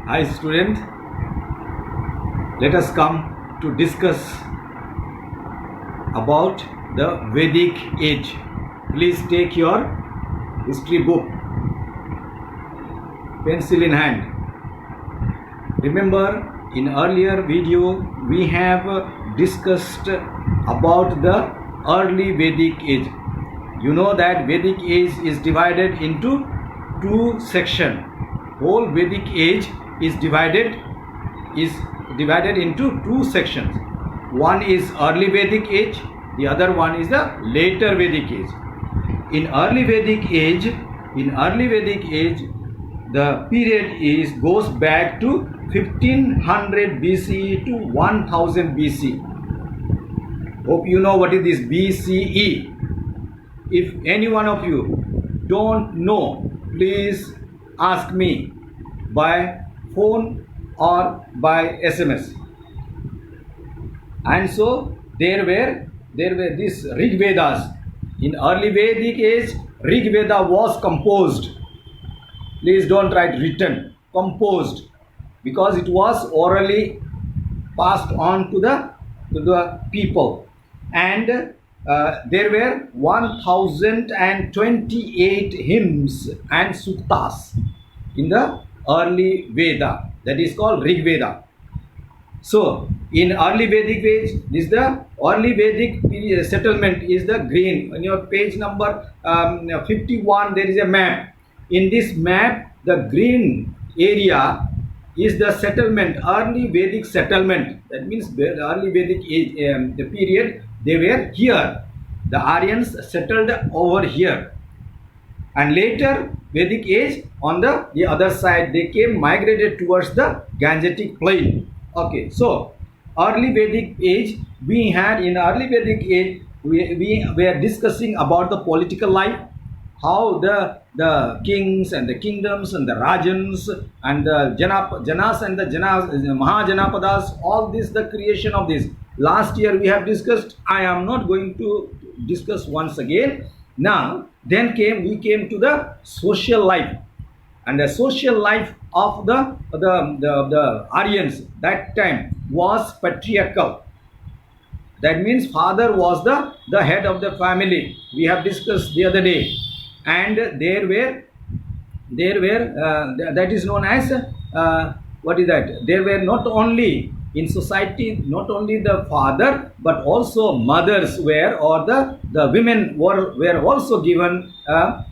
Hi student, let us come to discuss about the Vedic age. Please take your history book, pencil in hand. Remember, in earlier video we have discussed about the early Vedic age. You know that Vedic age is divided into two sections. Whole Vedic age is divided into two sections. One is early Vedic age, the other one is the later Vedic age. In early Vedic age, the period goes back to 1500 BCE to 1000 BC. Hope you know what is this BCE. If any one of you don't know, please ask me by phone or by SMS. And so there were these Rig Vedas. In early Vedic age, Rig Veda was composed. Please don't write written, composed, because it was orally passed on to the people. And there were 1028 hymns and suktas in the early Veda, that is called Rig Veda. So in early Vedic age, this the early Vedic settlement is the green. On your page number 51, there is a map. In this map, the green area is the settlement, early Vedic settlement. That means the early Vedic age, the period, they were here. The Aryans settled over here. And later Vedic age, on the other side, they migrated towards the Gangetic plain. Okay, so early Vedic age, we had in early Vedic age, we were discussing about the political life, how the kings and the kingdoms and the Rajans and the Janas and the Mahajanapadas, all this, the creation of this. Last year we have discussed. I am not going to discuss once again. Now, then we came to the social life, and the social life of the Aryans that time was patriarchal. That means father was the head of the family. We have discussed the other day, and there were that is known as what is that? There were not only in society, not only the father, but also mothers were, or the women were also given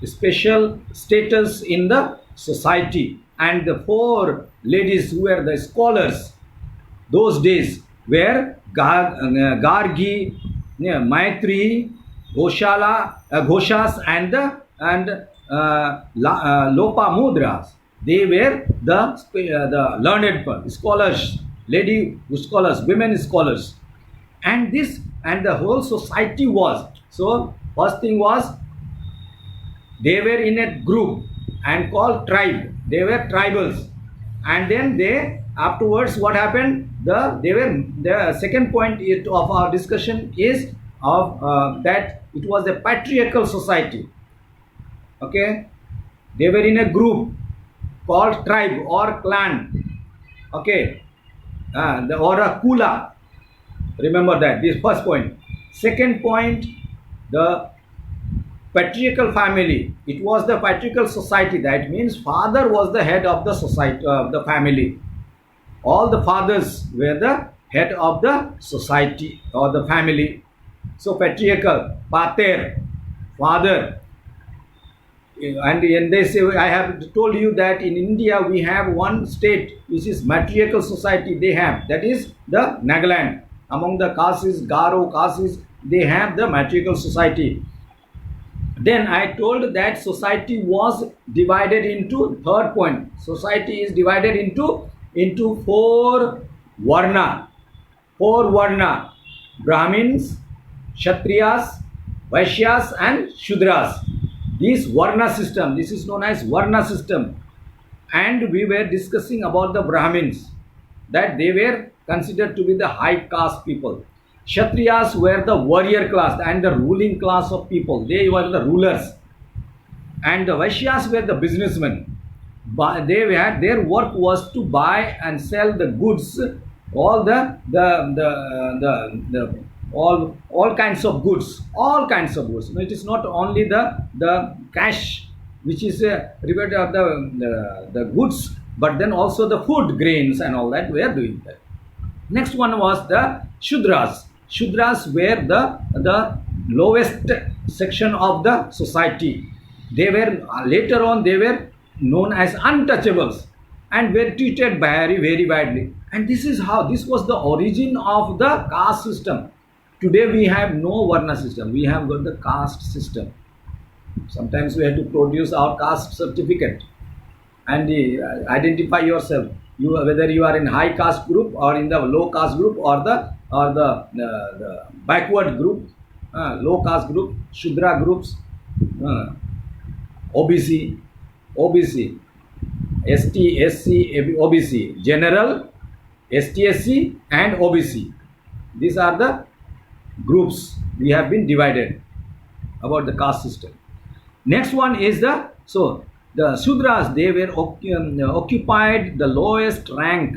special status in the society. And the four ladies who were the scholars those days were Gargi, Maitri, Ghoshas, and Lopamudras. They were the learned scholars, lady scholars, women scholars. And the whole society was. So first thing was, they were in a group and called tribe. They were tribals. And then afterwards what happened? The second point of our discussion is of that it was a patriarchal society. Okay, they were in a group called tribe or clan. Okay, or a kula. Remember that. This first point. Second point, the patriarchal family. It was the patriarchal society. That means father was the head of the society, the family. All the fathers were the head of the society or the family. So patriarchal, pater, father. And they say, I have told you that in India we have one state which is matriarchal society. They have, that is the Nagaland. Among the Khasis, Garo, Khasis, they have the matriarchal society. Then I told that society was divided into, third point, society is divided into four varna. Brahmins, Kshatriyas, Vaishyas, and Shudras. This varna system, this is known as varna system. And we were discussing about the Brahmins, that they were considered to be the high caste people. Kshatriyas were the warrior class and the ruling class of people. They were the rulers. And the Vaishyas were the businessmen. they had their work was to buy and sell the goods, all the all kinds of goods, all kinds of goods. It is not only the cash which is related of the goods, but then also the food grains and all that we are doing that. Next one was the Shudras. Shudras were the lowest section of the society. They were later on they were known as untouchables and were treated very very badly. And this is how this was the origin of the caste system. Today we have no Varna system. We have got the caste system. Sometimes we have to produce our caste certificate and identify yourself. You whether you are in high caste group or in the low caste group or the backward group, low caste group, Shudra groups, OBC, OBC, ST, SC, OBC, general, ST, SC, and OBC. These are the groups we have been divided about the caste system. Next one is the Shudras. They were occupied the lowest rank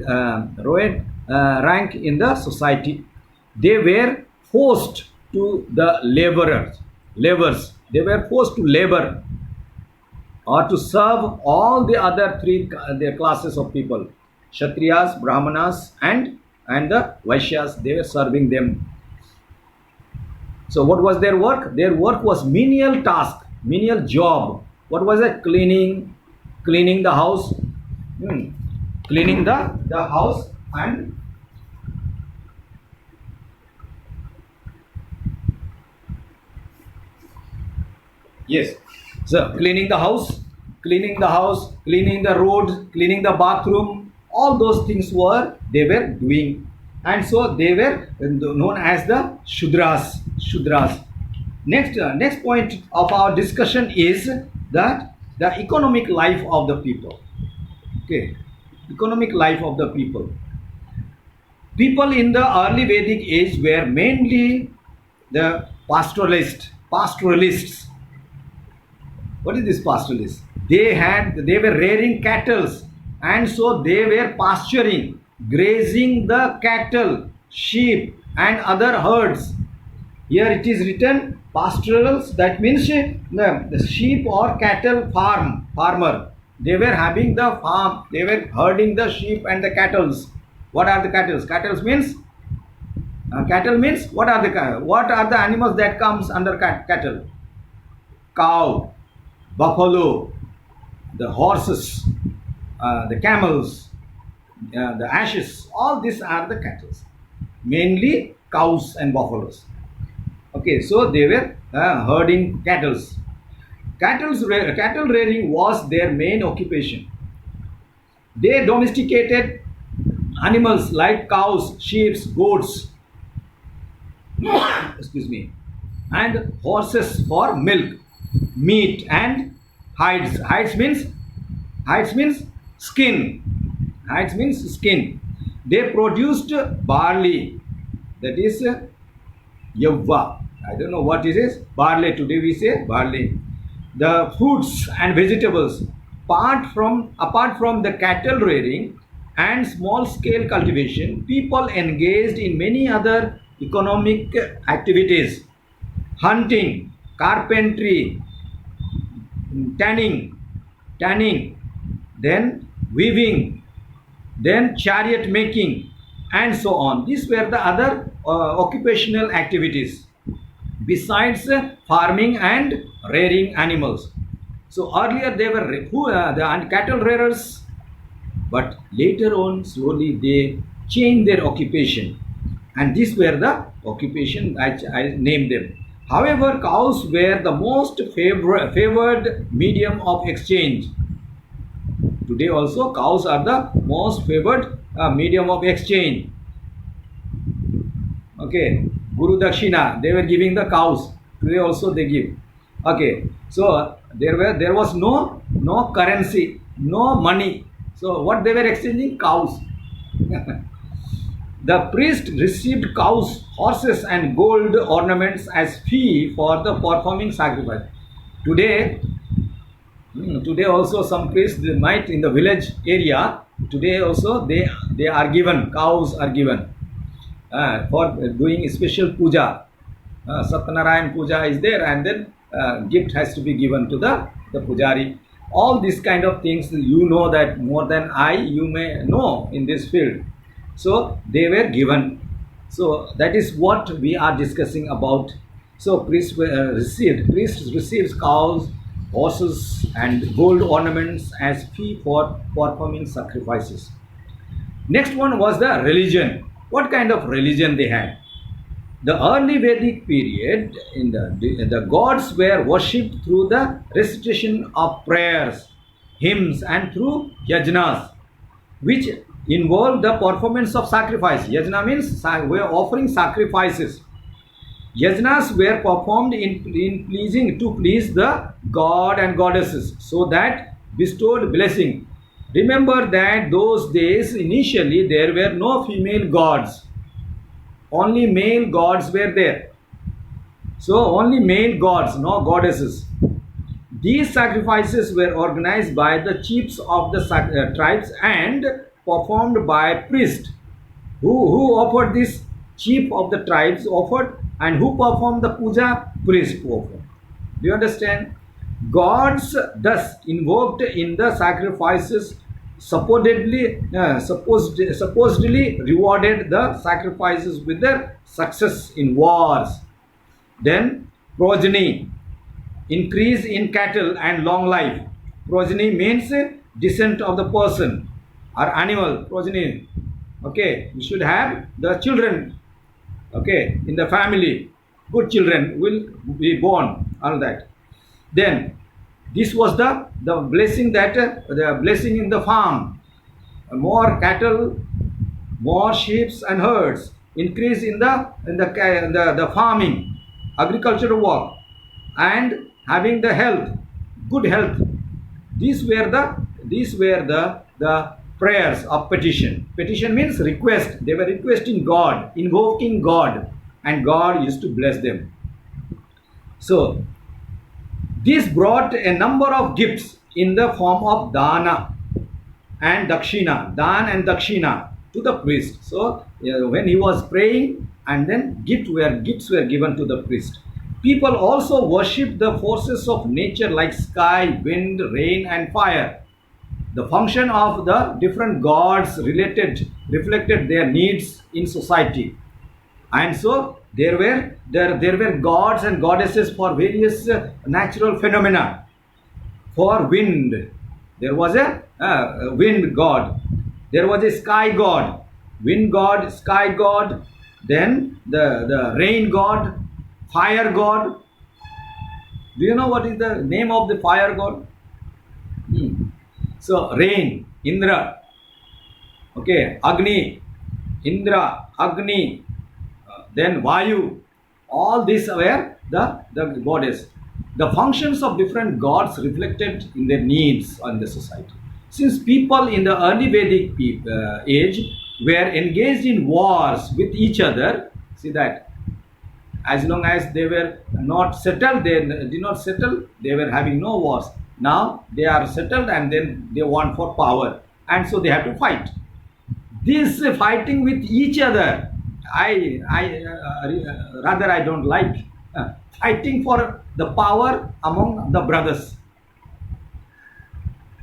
rank in the society. They were forced to the laborers. They were forced to labor or to serve all the other three the classes of people: Kshatriyas, Brahmanas, and the Vaishyas. They were serving them. So what was their work? Their work was menial task, menial job. What was it? Cleaning the house, cleaning the house, and yes, so cleaning the house, cleaning the road, cleaning the bathroom. All those things they were doing, and so they were known as the Shudras. Next point of our discussion is that the economic life of the people. Okay, economic life of the people. People in the early Vedic age were mainly the pastoralists. What is this pastoralist? They were rearing cattle, and so they were pasturing, grazing the cattle, sheep, and other herds. Here it is written pastorals. That means the sheep or cattle farmer. They were having the farm. They were herding the sheep and the cattle. What are the cattle? Cattle means what are the animals that comes under cattle? Cow, buffalo, the horses, the camels, the ashes. All these are the cattle. Mainly cows and buffaloes. Okay, so they were herding cattle. Cattle rearing was their main occupation. They domesticated animals like cows, sheep, goats, excuse me, and horses for milk, meat, and hides. Hides means skin. Hides means skin. They produced barley, that is yavva. I don't know what it is. Barley. Today we say barley. The fruits and vegetables. Apart from the cattle rearing and small scale cultivation, people engaged in many other economic activities: hunting, carpentry, tanning, then weaving, then chariot making, and so on. These were the other occupational activities besides farming and rearing animals. So earlier they were the cattle rearers, but later on slowly they changed their occupation, and these were the occupation I named them. However, cows were the most favored medium of exchange. Today also cows are the most favored medium of exchange. Okay, Guru Dakshina, they were giving the cows. Today also they give. Okay, so there was no currency, no money. So what they were exchanging? Cows. The priest received cows, horses, and gold ornaments as fee for the performing sacrifice. Today Today also some priests they might in the village area. Today also they are given, cows are given for doing special puja. Satyanarayan puja is there, and then gift has to be given to the pujari. All these kind of things you know that more than I, you may know in this field. So they were given. So that is what we are discussing about. So priests receives cows, horses, and gold ornaments as fee for performing sacrifices. Next one was the religion. What kind of religion they had? The early Vedic period, in the gods were worshipped through the recitation of prayers, hymns, and through yajnas, which involved the performance of sacrifice. Yajna means we are offering sacrifices. Yajnas were performed in pleasing to please the god and goddesses, so that bestowed blessing. Remember that those days initially there were no female gods, only male gods were there. So only male gods, no goddesses. These sacrifices were organized by the chiefs of the tribes and performed by priests. Who offered this? Chief of the tribes offered, and who performed the puja? Priest performed. Do you understand? Gods thus invoked in the sacrifices supposedly rewarded the sacrifices with their success in wars. Then progeny, increase in cattle and long life. Progeny means descent of the person or animal. Progeny. Okay, we should have the children. Okay, in the family, good children will be born. All that. Then this was the blessing that the blessing in the farm. More cattle, more sheep and herds. Increase in the farming, agricultural work, and having the health, good health. These were the prayers of petition. Petition means request. They were requesting God, invoking God, and God used to bless them. So this brought a number of gifts in the form of dana and dakshina, to the priest. So when he was praying, and then gifts were given to the priest. People also worshipped the forces of nature like sky, wind, rain, and fire. The function of the different gods reflected their needs in society, and so there were gods and goddesses for various natural phenomena. For wind, there was a wind god. There was a sky god, wind god, sky god. Then the rain god, fire god. Do you know what is the name of the fire god? So rain, Indra. Okay, Agni, Indra, Agni. Then Vayu. All these were the goddess. The functions of different gods reflected in their needs on the society. Since people in the early Vedic age were engaged in wars with each other, see that as long as they were not settled, they did not settle, they were having no wars. Now they are settled, and then they want for power, and so they have to fight. This fighting with each other, I rather I don't like. Fighting for the power among the brothers.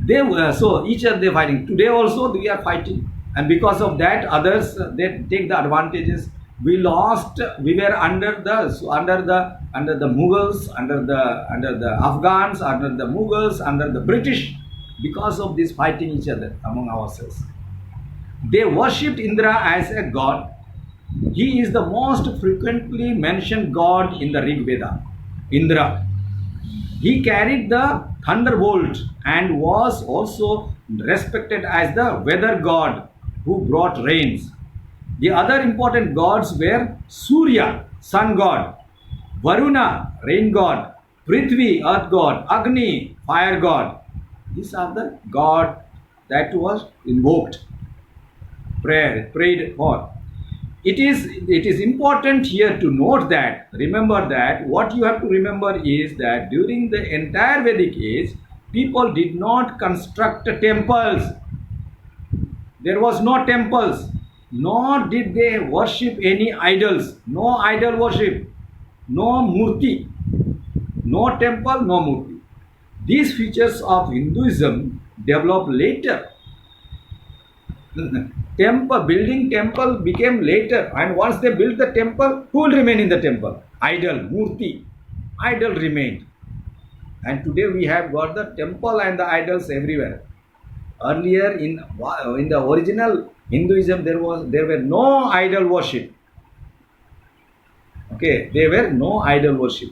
They so each other they fighting. Today also we are fighting, and because of that others they take the advantages. We lost. We were under the Mughals, under the Afghans, under the Mughals, under the British, because of this fighting each other among ourselves. They worshipped Indra as a god. He is the most frequently mentioned god in the Rig Veda. Indra. He carried the thunderbolt and was also respected as the weather god who brought rains. The other important gods were Surya, sun god, Varuna, rain god, Prithvi, earth god, Agni, fire god. These are the god that was invoked, prayed for. It is important here to note that, remember that, what you have to remember is that during the entire Vedic age, people did not construct temples. There was no temples, nor did they worship any idols. No idol worship, no murti, no temple, no murti. These features of Hinduism developed later. Temple building temple became later, and once they built the temple, who will remain in the temple? Idol, murti, idol remained. And today we have got the temple and the idols everywhere. Earlier in the original Hinduism there were no idol worship. Okay, there were no idol worship,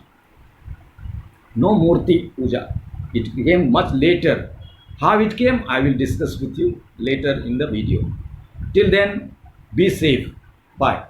no murti puja. It came much later. How it came, I will discuss with you later in the video. Till then, be safe. Bye.